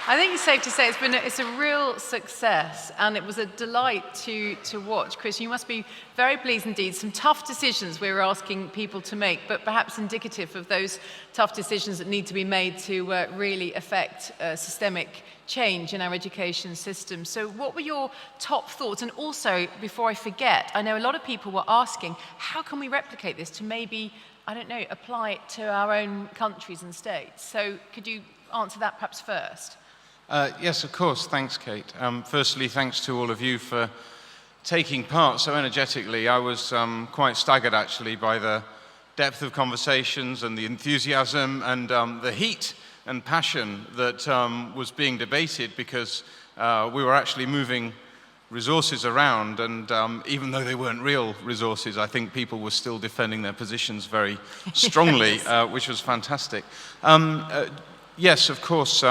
I think it's safe to say it's a real success, and it was a delight to watch. Chris, you must be very pleased indeed. Some tough decisions we were asking people to make, but perhaps indicative of those tough decisions that need to be made to really affect systemic change in our education system. So what were your top thoughts? And also, before I forget, I know a lot of people were asking, how can we replicate this to maybe, I don't know, apply it to our own countries and states? So could you answer that perhaps first? Yes, of course. Thanks, Kate. Firstly, thanks to all of you for taking part so energetically. I was quite staggered, actually, by the depth of conversations and the enthusiasm and the heat and passion that was being debated, because we were actually moving resources around, and even though they weren't real resources, I think people were still defending their positions very strongly, yes. Which was fantastic. Yes, of course,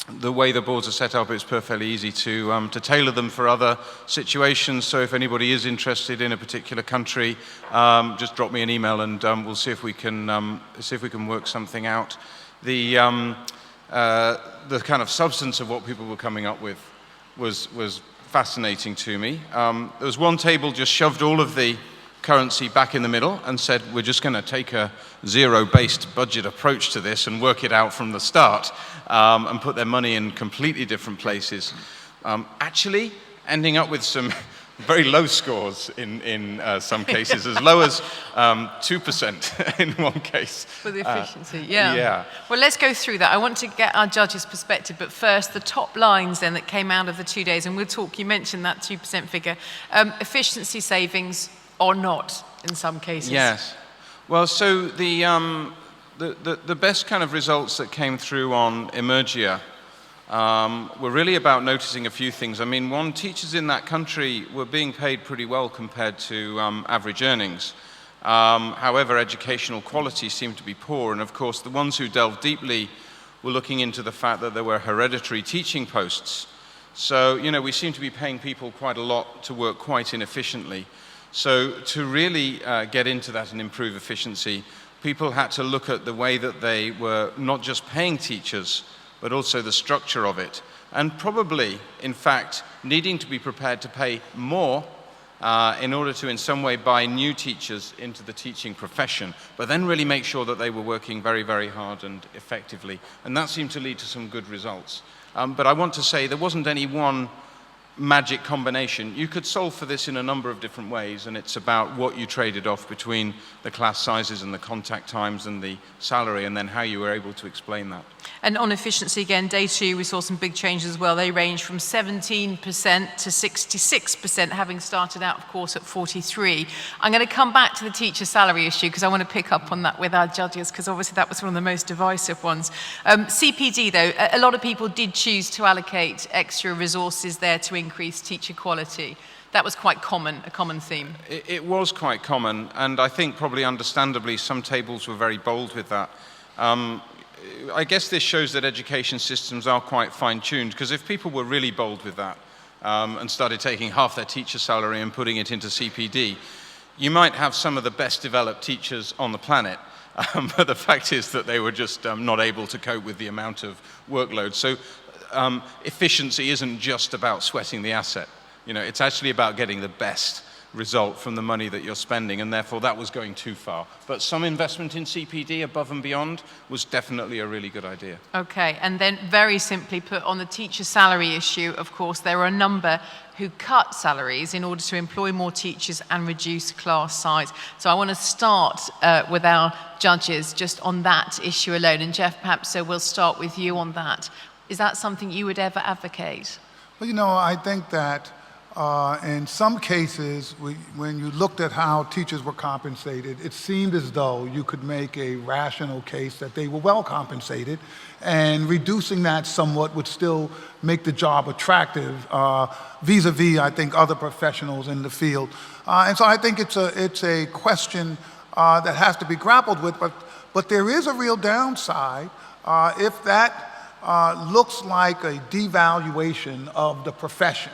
the way the boards are set up, it's perfectly easy to tailor them for other situations. So if anybody is interested in a particular country, just drop me an email and we'll see if we can work something out. The kind of substance of what people were coming up with was fascinating to me. There was one table just shoved all of the currency back in the middle and said, we're just going to take a zero-based budget approach to this and work it out from the start, and put their money in completely different places. Actually ending up with some very low scores in some cases, as low as 2% in one case. For the efficiency, yeah. Well, let's go through that. I want to get our judges' perspective, but first, the top lines then that came out of the 2 days, and we'll talk, you mentioned that 2% figure, efficiency savings or not in some cases. Yes. Well, so the best kind of results that came through on Emergia were really about noticing a few things. I mean, one, teachers in that country were being paid pretty well compared to average earnings. However, educational quality seemed to be poor, and of course the ones who delved deeply were looking into the fact that there were hereditary teaching posts. So, you know, we seem to be paying people quite a lot to work quite inefficiently. So to really get into that and improve efficiency, people had to look at the way that they were not just paying teachers, but also the structure of it. And probably, in fact, needing to be prepared to pay more in order to in some way buy new teachers into the teaching profession, but then really make sure that they were working very, very hard and effectively. And that seemed to lead to some good results. But I want to say there wasn't any one magic combination. You could solve for this in a number of different ways, and it's about what you traded off between the class sizes and the contact times and the salary, and then how you were able to explain that. And on efficiency, again, day 2, we saw some big changes as well. They range from 17% to 66%, having started out, of course, at 43%. I'm going to come back to the teacher salary issue because I want to pick up on that with our judges, because obviously that was one of the most divisive ones. CPD, though, a lot of people did choose to allocate extra resources there to increase teacher quality. That was quite common, a common theme. It was quite common, and I think probably understandably some tables were very bold with that. I guess this shows that education systems are quite fine-tuned, because if people were really bold with that and started taking half their teacher salary and putting it into CPD, you might have some of the best developed teachers on the planet, but the fact is that they were just not able to cope with the amount of workload. So efficiency isn't just about sweating the asset. You know, it's actually about getting the best result from the money that you're spending, and therefore that was going too far. But some investment in CPD above and beyond was definitely a really good idea. Okay, and then very simply put, on the teacher salary issue, of course, there were a number who cut salaries in order to employ more teachers and reduce class size. So I want to start with our judges just on that issue alone. And Jeff, perhaps so we'll start with you on that. Is that something you would ever advocate? Well, you know, I think that in some cases, when you looked at how teachers were compensated, it seemed as though you could make a rational case that they were well compensated, and reducing that somewhat would still make the job attractive vis-a-vis, I think, other professionals in the field. And so I think it's a question that has to be grappled with, but there is a real downside if that looks like a devaluation of the profession.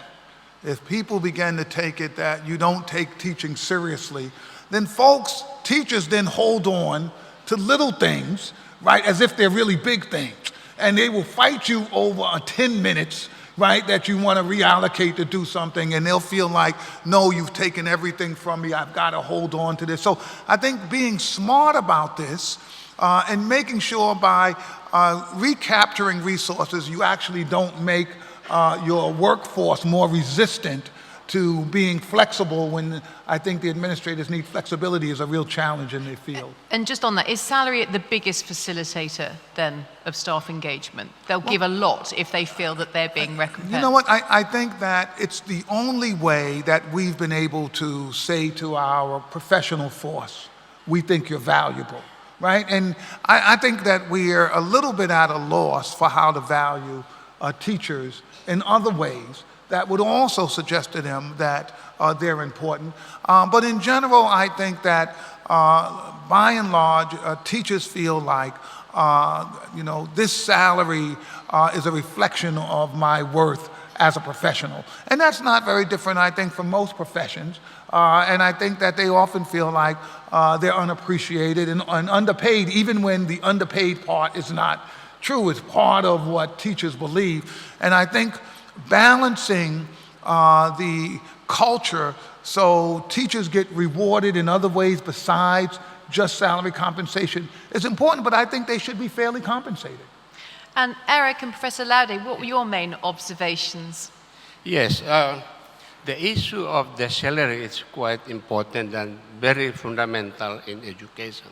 If people begin to take it that you don't take teaching seriously, then teachers then hold on to little things, right, as if they're really big things. and they will fight you over 10 minutes, right, that you want to reallocate to do something, and they'll feel like, no, you've taken everything from me, I've got to hold on to this. So I think being smart about this and making sure by recapturing resources, you actually don't make your workforce more resistant to being flexible when I think the administrators need flexibility is a real challenge in their field. And just on that, is salary the biggest facilitator then of staff engagement? They'll give a lot if they feel that they're being recompensed. You know what, I think that it's the only way that we've been able to say to our professional force, we think you're valuable, right? And I think that we're a little bit at a loss for how to value teachers in other ways that would also suggest to them that they're important. But in general, I think that by and large, teachers feel like, this salary is a reflection of my worth as a professional. And that's not very different, I think, from most professions. And I think that they often feel like they're unappreciated and underpaid, even when the underpaid part is not true. It's part of what teachers believe. And I think balancing the culture so teachers get rewarded in other ways besides just salary compensation is important, but I think they should be fairly compensated. And Eric and Professor Laude, what were your main observations? Yes, the issue of the salary is quite important and very fundamental in education.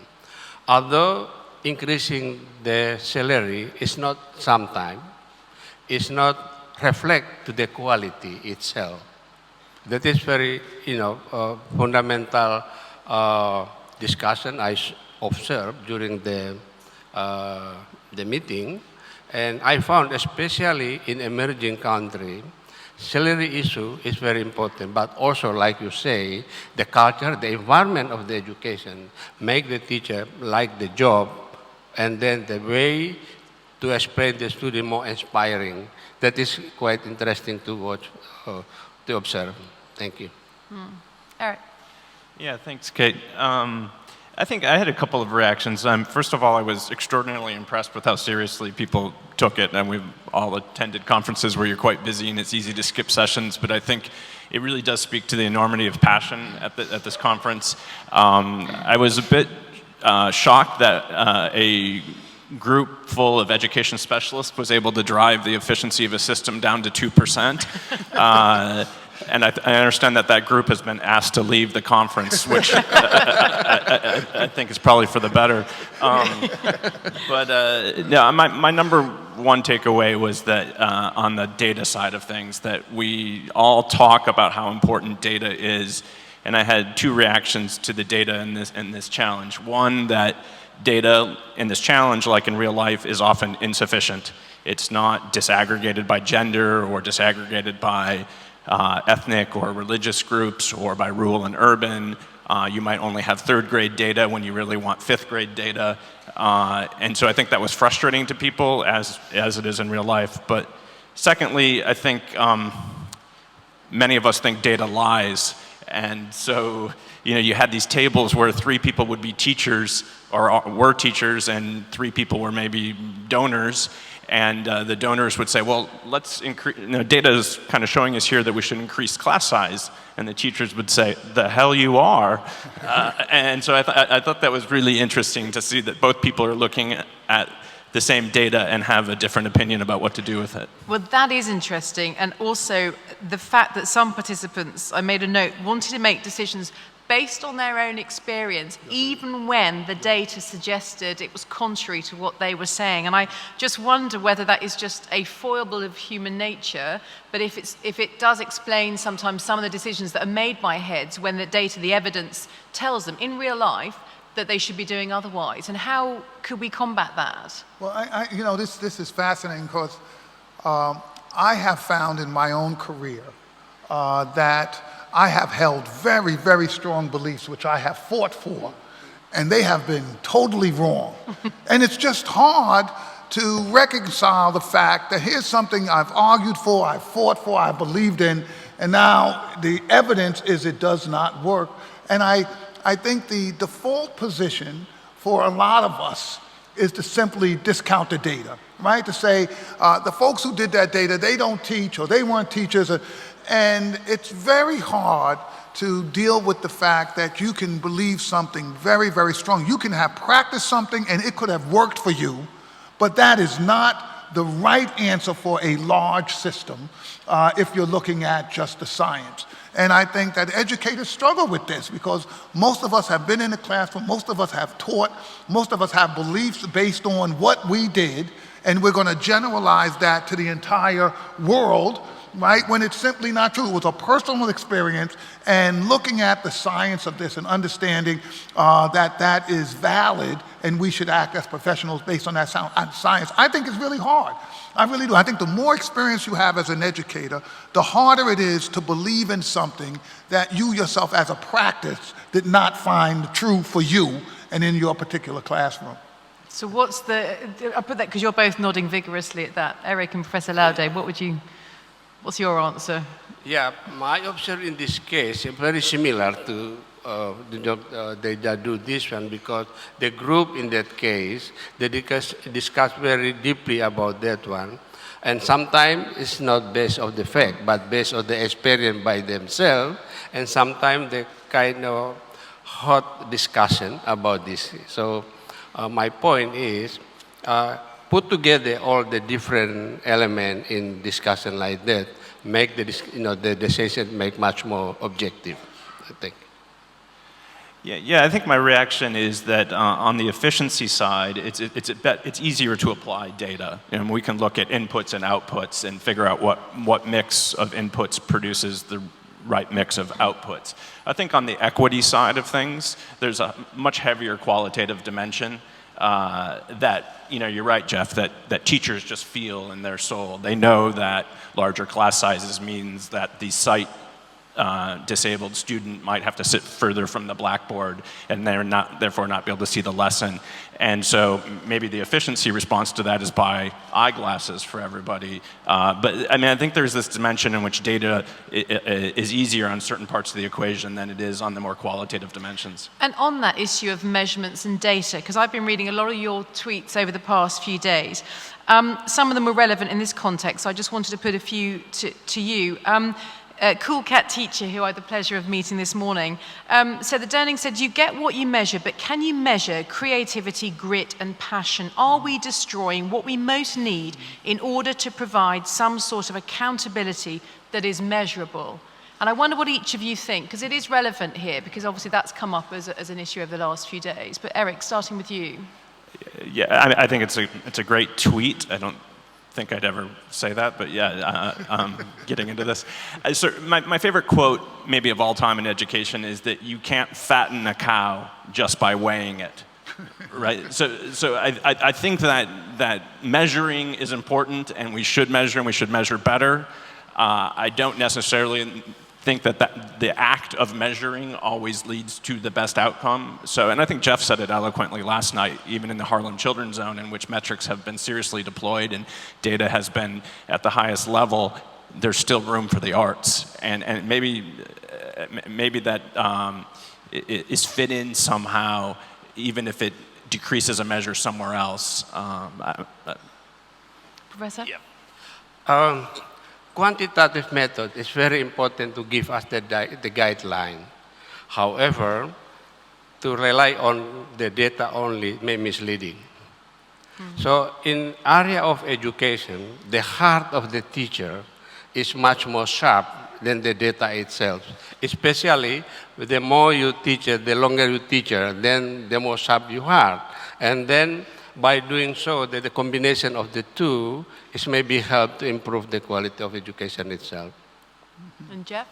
Although increasing the salary is not sometimes, it's not reflect to the quality itself. That is very, fundamental discussion I observed during the meeting, and I found, especially in emerging country, salary issue is very important. But also, like you say, the culture, the environment of the education make the teacher like the job, and then the way to explain the student more inspiring. That is quite interesting to watch, to observe. Thank you. Eric? Yeah, thanks, Kate. I think I had a couple of reactions. First of all, I was extraordinarily impressed with how seriously people took it, and we've all attended conferences where you're quite busy and it's easy to skip sessions, but I think it really does speak to the enormity of passion at this conference. I was a bit shocked that a group full of education specialists was able to drive the efficiency of a system down to 2%. And I understand that group has been asked to leave the conference, which I think is probably for the better. My number one takeaway was that on the data side of things, that we all talk about how important data is, and I had two reactions to the data in this challenge. One, that data in this challenge, like in real life, is often insufficient. It's not disaggregated by gender or disaggregated by ethnic or religious groups or by rural and urban. You might only have third grade data when you really want fifth grade data. And so I think that was frustrating to people as it is in real life. But secondly, I think many of us think data lies. And so, you had these tables where 3 people would be teachers or were teachers and 3 people were maybe donors. And the donors would say, well, let's increase, data is kind of showing us here that we should increase class size. And the teachers would say, the hell you are. And so I thought that was really interesting to see that both people are looking at the same data and have a different opinion about what to do with it. Well, that is interesting. And also the fact that some participants, I made a note, wanted to make decisions based on their own experience, even when the data suggested it was contrary to what they were saying. And I just wonder whether that is just a foible of human nature, but if it does explain sometimes some of the decisions that are made by heads when the data, the evidence tells them in real life that they should be doing otherwise. And how could we combat that? Well, this is fascinating because I have found in my own career that I have held very, very strong beliefs which I have fought for, and they have been totally wrong. And it's just hard to reconcile the fact that here's something I've argued for, I've fought for, I believed in, and now the evidence is it does not work. And I think the default position for a lot of us is to simply discount the data, right? To say the folks who did that data, they don't teach or they weren't teachers. And it's very hard to deal with the fact that you can believe something very, very strong. You can have practiced something and it could have worked for you, but that is not the right answer for a large system if you're looking at just the science. And I think that educators struggle with this because most of us have been in the classroom, most of us have taught, most of us have beliefs based on what we did, and we're going to generalize that to the entire world, right, when it's simply not true. It was a personal experience, and looking at the science of this and understanding that that is valid and we should act as professionals based on that science, I think is really hard. I really do. I think the more experience you have as an educator, the harder it is to believe in something that you yourself as a practice did not find true for you and in your particular classroom. So what's I'll put that because you're both nodding vigorously at that. Eric and Professor Laude, what's your answer? Yeah, my observation in this case is very similar to they do this one because the group in that case, they discuss very deeply about that one. And sometimes it's not based on the fact, but based on the experience by themselves. And sometimes the kind of hot discussion about this. So my point is, put together all the different elements in discussion like that, make the decision make much more objective, I think. Yeah, I think my reaction is that on the efficiency side, it's easier to apply data. And we can look at inputs and outputs and figure out what mix of inputs produces the right mix of outputs. I think on the equity side of things, there's a much heavier qualitative dimension that, you're right, Jeff, that teachers just feel in their soul. They know that larger class sizes means that the sight disabled student might have to sit further from the blackboard and therefore not be able to see the lesson. And so maybe the efficiency response to that is buy eyeglasses for everybody. But I think there's this dimension in which data is easier on certain parts of the equation than it is on the more qualitative dimensions. And on that issue of measurements and data, because I've been reading a lot of your tweets over the past few days, some of them were relevant in this context, so I just wanted to put a few to you. Cool Cat Teacher, who I had the pleasure of meeting this morning, said that Durning said, you get what you measure, but can you measure creativity, grit, and passion? Are we destroying what we most need in order to provide some sort of accountability that is measurable? And I wonder what each of you think, because it is relevant here, because obviously that's come up as an issue over the last few days. But Eric, starting with you. Yeah, I think it's a great tweet. I don't think I'd ever say that, but yeah, getting into this. So my favorite quote, maybe of all time in education, is that you can't fatten a cow just by weighing it, right? So I think that measuring is important, and we should measure, and we should measure better. I don't necessarily think that the act of measuring always leads to the best outcome. And I think Jeff said it eloquently last night, even in the Harlem Children's Zone, in which metrics have been seriously deployed and data has been at the highest level, there's still room for the arts. And maybe that is fit in somehow, even if it decreases a measure somewhere else. Professor? Yeah. Quantitative method is very important to give us the guideline. However, to rely on the data only may be misleading. So in area of education, the heart of the teacher is much more sharp than the data itself. Especially the more you teach, the longer you teach, then the more sharp you are. And then by doing so, the combination of the two is maybe help to improve the quality of education itself. And Jeff?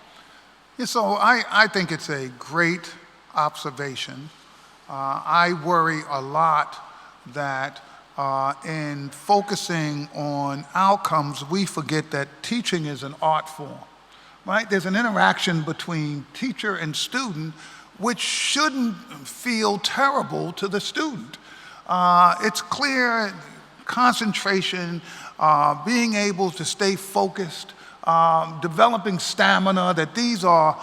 Yeah, so I think it's a great observation. I worry a lot that in focusing on outcomes, we forget that teaching is an art form, right? There's an interaction between teacher and student which shouldn't feel terrible to the student. It's clear concentration, being able to stay focused, developing stamina, that these are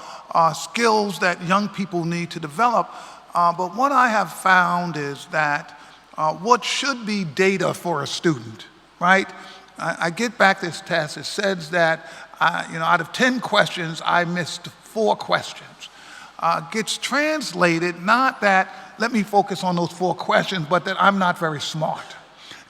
skills that young people need to develop. But what I have found is that what should be data for a student, right? I get back this test. It says that, out of 10 questions, I missed 4 questions. Gets translated, not that, let me focus on those 4 questions, but that I'm not very smart.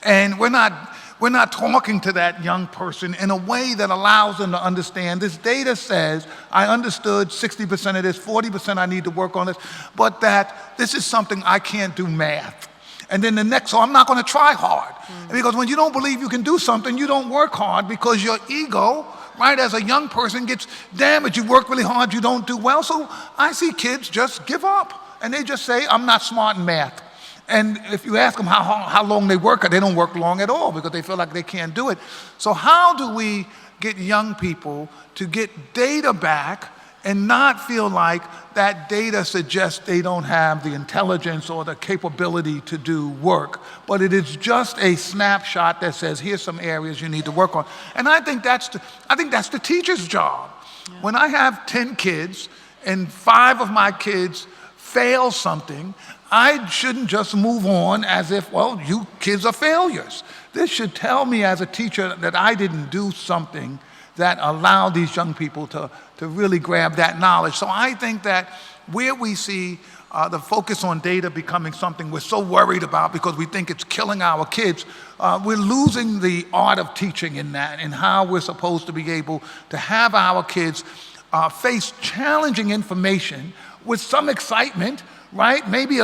And we're not talking to that young person in a way that allows them to understand this data says, I understood 60% of this, 40% I need to work on this, but that this is something I can't do math. And then the next, so I'm not going to try hard. Because when you don't believe you can do something, you don't work hard because your ego, right, as a young person gets damaged. You work really hard, you don't do well. So I see kids just give up. And they just say, I'm not smart in math. And if you ask them how long they work, they don't work long at all because they feel like they can't do it. So how do we get young people to get data back and not feel like that data suggests they don't have the intelligence or the capability to do work, but it is just a snapshot that says, here's some areas you need to work on. And I think that's the teacher's job. Yeah. When I have 10 kids and 5 of my kids fail something, I shouldn't just move on as if, well, you kids are failures. This should tell me as a teacher that I didn't do something that allowed these young people to really grab that knowledge. So I think that where we see the focus on data becoming something we're so worried about because we think it's killing our kids, we're losing the art of teaching in that and how we're supposed to be able to have our kids face challenging information with some excitement, right? Maybe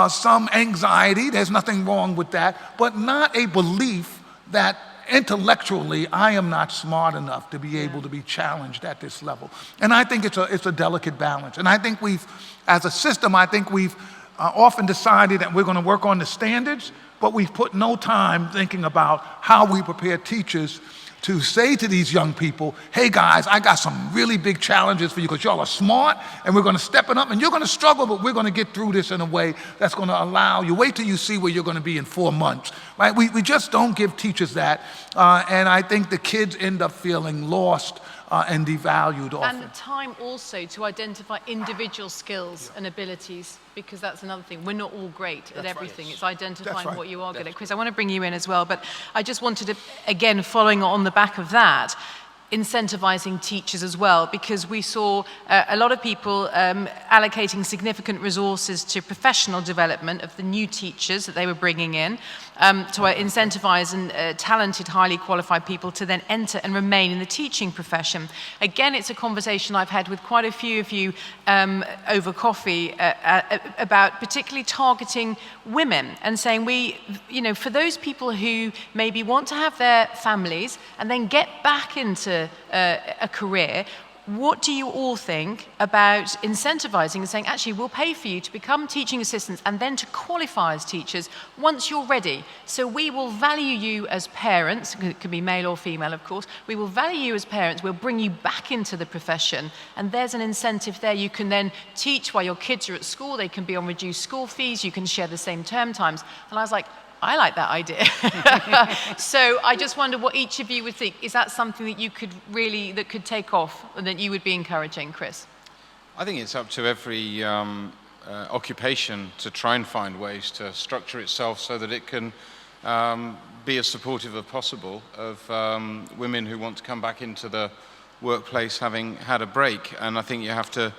some anxiety, there's nothing wrong with that, but not a belief that intellectually I am not smart enough to be able to be challenged at this level. And I think it's a delicate balance. And I think as a system, we've often decided that we're going to work on the standards, but we've put no time thinking about how we prepare teachers to say to these young people, hey guys, I got some really big challenges for you because y'all are smart and we're going to step it up and you're going to struggle, but we're going to get through this in a way that's going to allow you, wait till you see where you're going to be in 4 months, right? We just don't give teachers that. And I think the kids end up feeling lost and devalued often. And the time also to identify individual skills and abilities, because that's another thing. We're not all great at everything. Right. It's identifying what you are good at. Chris, I want to bring you in as well, but I just wanted to, again, following on the back of that, incentivizing teachers as well, because we saw a lot of people allocating significant resources to professional development of the new teachers that they were bringing in, to incentivize talented, highly qualified people to then enter and remain in the teaching profession. Again, it's a conversation I've had with quite a few of you over coffee about particularly targeting women and saying for those people who maybe want to have their families and then get back into a career, what do you all think about incentivizing and saying, actually, we'll pay for you to become teaching assistants and then to qualify as teachers once you're ready. So we will value you as parents, it could be male or female, of course. We will value you as parents, we'll bring you back into the profession, and there's an incentive there. You can then teach while your kids are at school, they can be on reduced school fees, you can share the same term times. And I was like, I like that idea. So I just wonder what each of you would think. Is that something that that could take off and that you would be encouraging, Chris? I think it's up to every occupation to try and find ways to structure itself so that it can be as supportive as possible of women who want to come back into the workplace having had a break. And I think you have to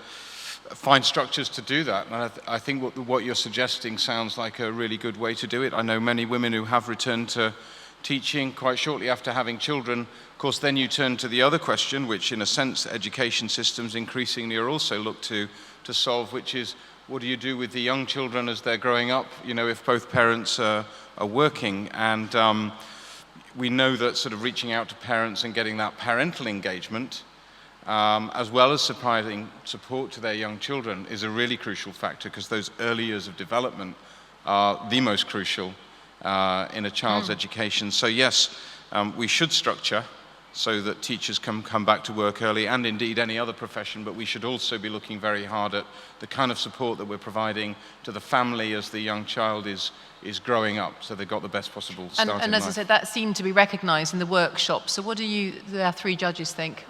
find structures to do that. And I think what you're suggesting sounds like a really good way to do it. I know many women who have returned to teaching quite shortly after having children. Of course, then you turn to the other question, which in a sense education systems increasingly are also looked to solve, which is what do you do with the young children as they're growing up, if both parents are working. And we know that sort of reaching out to parents and getting that parental engagement as well as providing support to their young children is a really crucial factor, because those early years of development are the most crucial in a child's education. So yes, we should structure so that teachers can come back to work early, and indeed any other profession, but we should also be looking very hard at the kind of support that we're providing to the family as the young child is growing up, so they've got the best possible start in life. And as I said, that seemed to be recognised in the workshop. So what do our 3 judges think?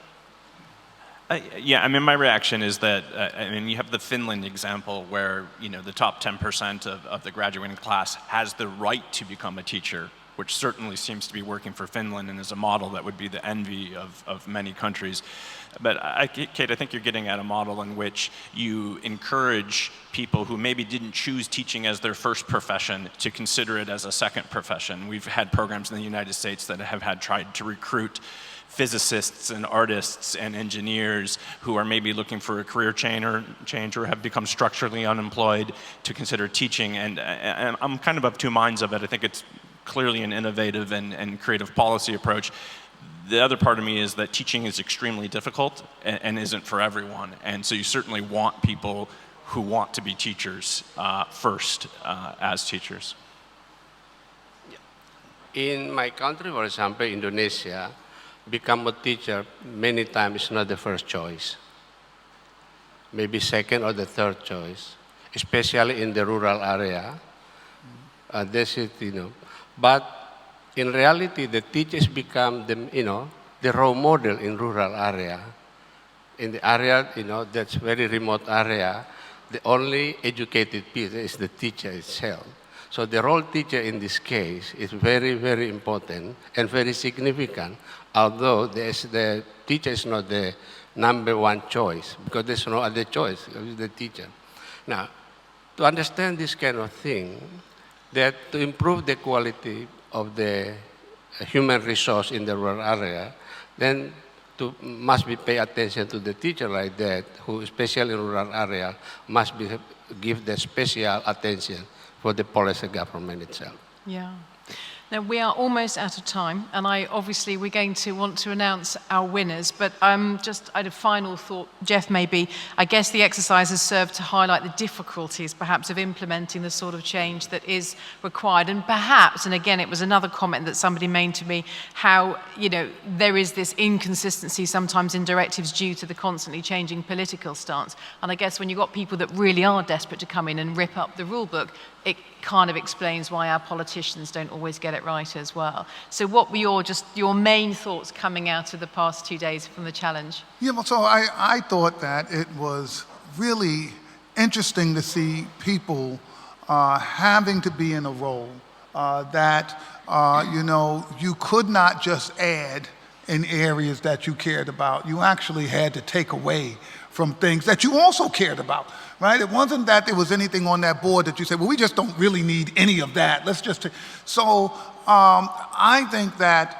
Yeah, I mean, my reaction is that, I mean, you have the Finland example where, you know, the top 10% of the graduating class has the right to become a teacher, which certainly seems to be working for Finland and is a model that would be the envy of many countries. But Kate, I think you're getting at a model in which you encourage people who maybe didn't choose teaching as their first profession to consider it as a second profession. We've had programs in the United States that have tried to recruit physicists and artists and engineers who are maybe looking for a career change or have become structurally unemployed to consider teaching. And I'm kind of two minds of it. I think it's clearly an innovative and creative policy approach. The other part of me is that teaching is extremely difficult and isn't for everyone. And so you certainly want people who want to be teachers first as teachers. In my country, for example, Indonesia, become a teacher many times is not the first choice. Maybe second or the third choice, especially in the rural area. This is, you know, but in reality, the teachers become the, you know, the role model in rural area. In the area, you know, that's very remote area, the only educated person is the teacher itself. So the role teacher in this case is very, very important and very significant, although the teacher is not the number one choice, because there's no other choice, it's the teacher. Now, to understand this kind of thing, that to improve the quality of the human resource in the rural area, then must be pay attention to the teacher like that, who especially in rural area must give the special attention for the policy government itself. Yeah. Now, we are almost out of time, and obviously we're going to want to announce our winners, but I had a final thought, Jeff, maybe. I guess the exercise has served to highlight the difficulties, perhaps, of implementing the sort of change that is required, and perhaps, and again, it was another comment that somebody made to me, how, you know, there is this inconsistency sometimes in directives due to the constantly changing political stance, and I guess when you've got people that really are desperate to come in and rip up the rule book, it kind of explains why our politicians don't always get it right as well. So what were your main thoughts coming out of the past 2 days from the challenge? Yeah, well, so I thought that it was really interesting to see people having to be in a role that, you know, you could not just add in areas that you cared about. You actually had to take away from things that you also cared about, right? It wasn't that there was anything on that board that you said, well, we just don't really need any of that. Let's just, so I think that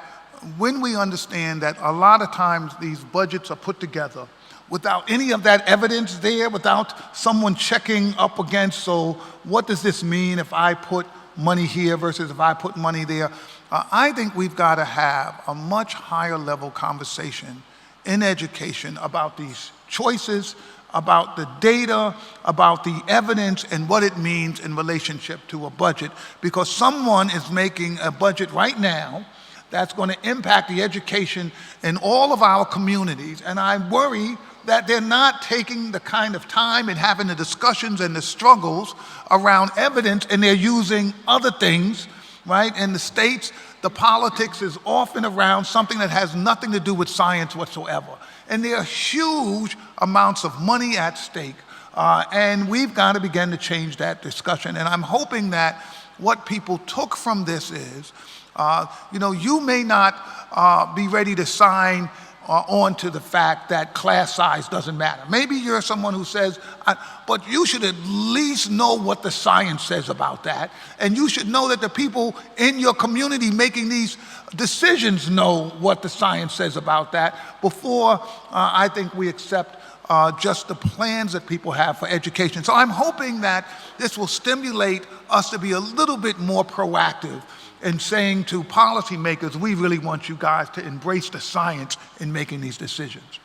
when we understand that a lot of times these budgets are put together without any of that evidence there, without someone checking up against, so what does this mean if I put money here versus if I put money there? I think we've got to have a much higher level conversation in education about these choices, about the data, about the evidence and what it means in relationship to a budget, because someone is making a budget right now that's going to impact the education in all of our communities, and I worry that they're not taking the kind of time and having the discussions and the struggles around evidence, and they're using other things, right? In the States, the politics is often around something that has nothing to do with science whatsoever. And there are huge amounts of money at stake. And we've got to begin to change that discussion. And I'm hoping that what people took from this is, you know, you may not be ready to sign on to the fact that class size doesn't matter. Maybe you're someone who says, but you should at least know what the science says about that. And you should know that the people in your community making these decisions know what the science says about that before I think we accept just the plans that people have for education. So I'm hoping that this will stimulate us to be a little bit more proactive in saying to policymakers, we really want you guys to embrace the science in making these decisions.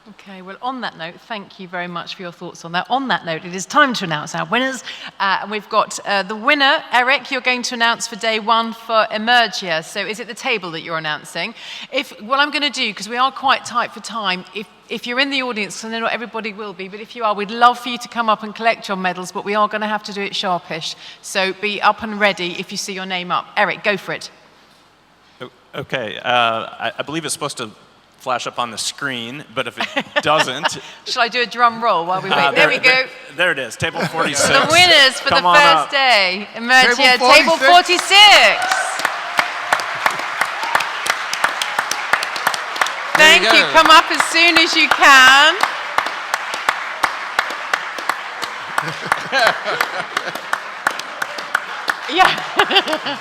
Okay, well, on that note, thank you very much for your thoughts on that. On that note, it is time to announce our winners. And we've got the winner, Eric, you're going to announce for day one for Emergia. So is it the table that you're announcing? What I'm going to do, because we are quite tight for time, if you're in the audience, because I know not everybody will be, but if you are, we'd love for you to come up and collect your medals, but we are going to have to do it sharpish. So be up and ready if you see your name up. Eric, go for it. Okay, I believe it's supposed to flash up on the screen, but if it doesn't... Shall I do a drum roll while we wait? There we go. There it is, table 46. The winners for Come the on first up. day emerge here. Table Table 46. Thank you. go. Come up as soon as you can. Yeah.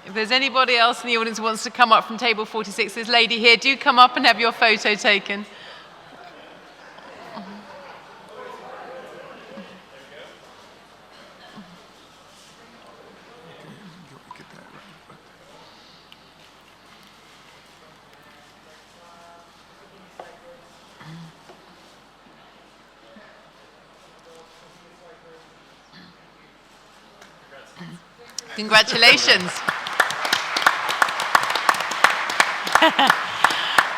If there's anybody else in the audience who wants to come up from table 46, this lady here, do come up and have your photo taken. Congratulations.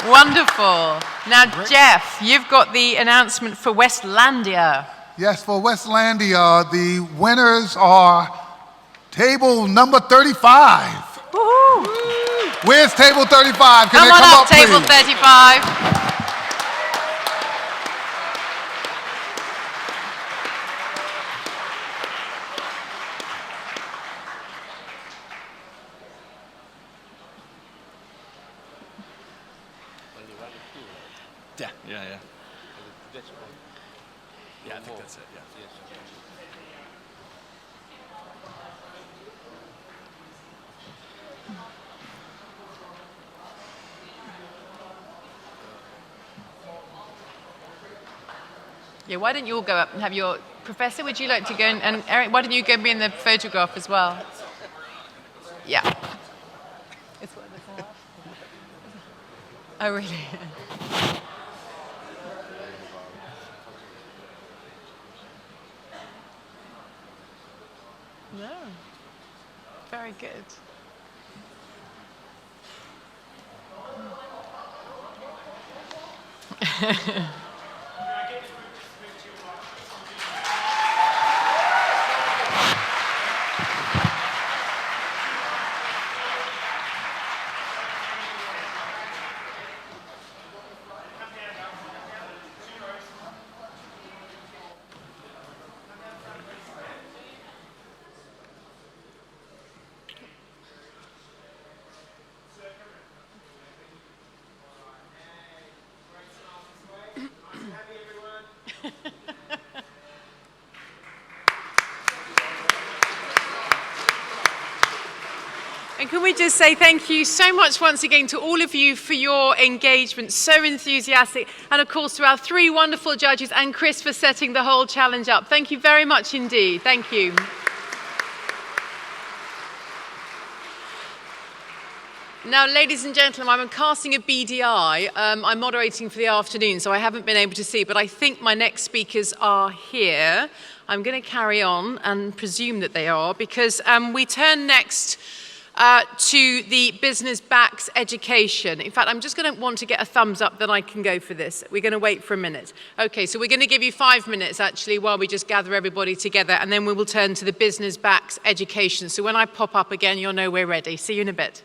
Wonderful. Now, Jeff, you've got the announcement for Westlandia. Yes, for Westlandia, the winners are table number 35. Woohoo. Where's table 35? Can Come they on come up, table please? 35. Yeah. Yeah, I think that's it, yeah. Yeah, why don't you all go up and have your... Professor, would you like to go and Eric, why don't you go and be in the photograph as well? Yeah. Oh, really? No. Very good. And can we just say thank you so much once again to all of you for your engagement, so enthusiastic, and of course to our three wonderful judges and Chris for setting the whole challenge up. Thank you very much indeed. Thank you. Now, ladies and gentlemen, I'm casting a BDI. I'm moderating for the afternoon, so I haven't been able to see, but I think my next speakers are here. I'm going to carry on and presume that they are, because we turn next to the business backs education. In fact, I'm just going to want to get a thumbs up that I can go for this. We're going to wait for a minute. Okay, so we're going to give you 5 minutes, actually, while we just gather everybody together, and then we will turn to the business backs education. So when I pop up again, you'll know we're ready. See you in a bit.